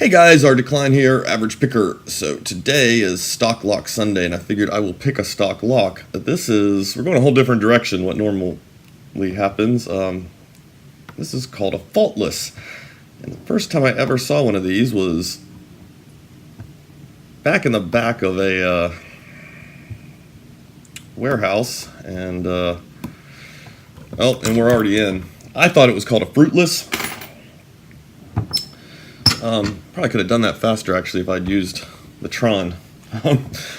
Hey guys, our decline here, average picker. So today is stock lock Sunday, and I figured I will pick a stock lock. We're going a whole different direction what normally happens. This is called a faultless. And the first time I ever saw one of these was back in the back of a warehouse, and we're already in. I thought it was called a fruitless. Probably could have done that faster actually if I'd used the Tron.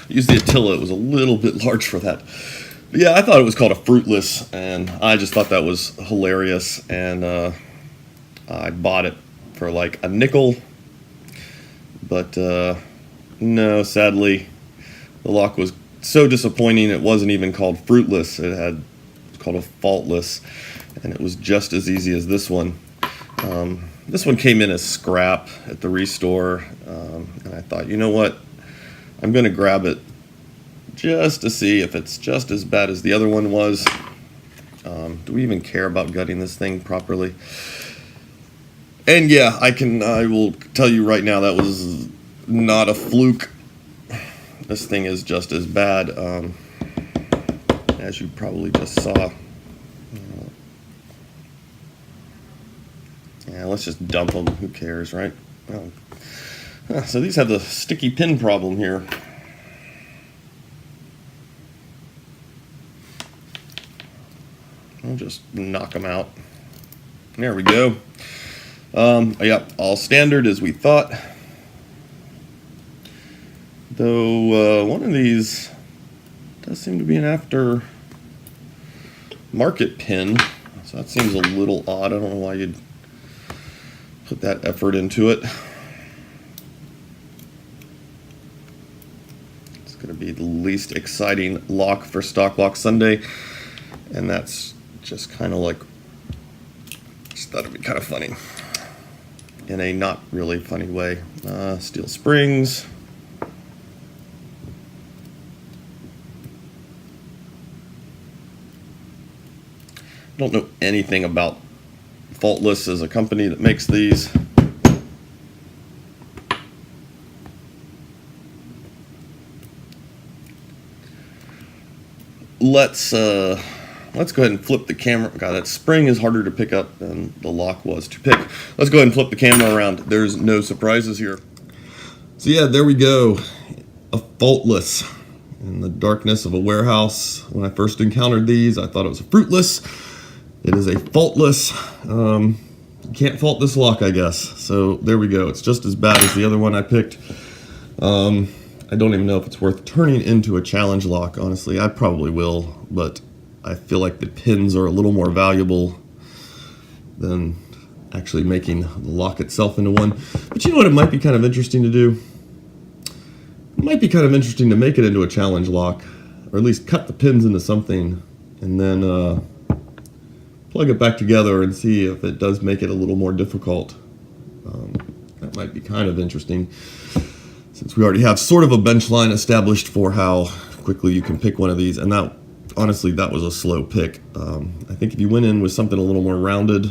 Used the Attila, it was a little bit large for that. But yeah, I thought it was called a fruitless, and I just thought that was hilarious, and I bought it for like a nickel. But no, sadly, the lock was so disappointing. It wasn't even called fruitless. It was called a faultless, and it was just as easy as this one. This one came in as scrap at the restore, and I thought, you know what, I'm going to grab it just to see if it's just as bad as the other one was. Do we even care about gutting this thing properly? And yeah, I will tell you right now, that was not a fluke. This thing is just as bad, as you probably just saw. Yeah, let's just dump them. Who cares, right? So these have the sticky pin problem here. I'll just knock them out. There we go. Yeah, all standard as we thought. Though one of these does seem to be an after market pin, so that seems a little odd. I don't know why you'd put that effort into it. It's going to be the least exciting lock for Stock Lock Sunday, and that's just kind of like, just thought it'd be kind of funny in a not really funny way. Steel springs. I don't know anything about Faultless as a company that makes these. Let's go ahead and flip the camera. God, that spring is harder to pick up than the lock was to pick. Let's go ahead and flip the camera around. There's no surprises here. So yeah, there we go. A Faultless in the darkness of a warehouse. When I first encountered these, I thought it was a fruitless. It is a faultless. You can't fault this lock, I guess. So there we go. It's just as bad as the other one I picked. I don't even know if it's worth turning into a challenge lock, honestly. I probably will, but I feel like the pins are a little more valuable than actually making the lock itself into one. But you know what it might be kind of interesting to do? It might be kind of interesting to make it into a challenge lock, or at least cut the pins into something, and then plug it back together and see if it does make it a little more difficult. That might be kind of interesting, since we already have sort of a bench line established for how quickly you can pick one of these. And that, honestly, that was a slow pick. I think if you went in with something a little more rounded,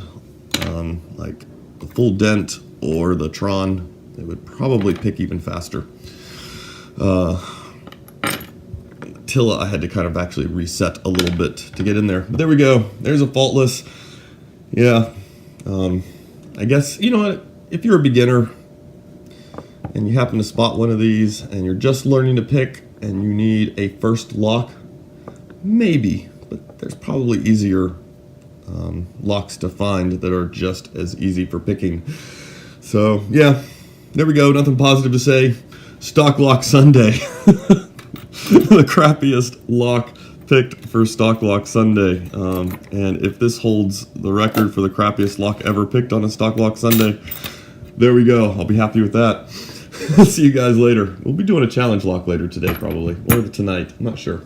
like the full dent or the Tron, it would probably pick even faster. Attila, I had to kind of actually reset a little bit to get in there. But there we go. There's a faultless. Yeah. I guess, you know what? If you're a beginner and you happen to spot one of these and you're just learning to pick and you need a first lock, maybe. But there's probably easier locks to find that are just as easy for picking. So, yeah. There we go. Nothing positive to say. Stock Lock Sunday. The crappiest lock picked for Stock Lock Sunday. And if this holds the record for the crappiest lock ever picked on a Stock Lock Sunday, there we go. I'll be happy with that. See you guys later. We'll be doing a challenge lock later today, probably. Or tonight. I'm not sure.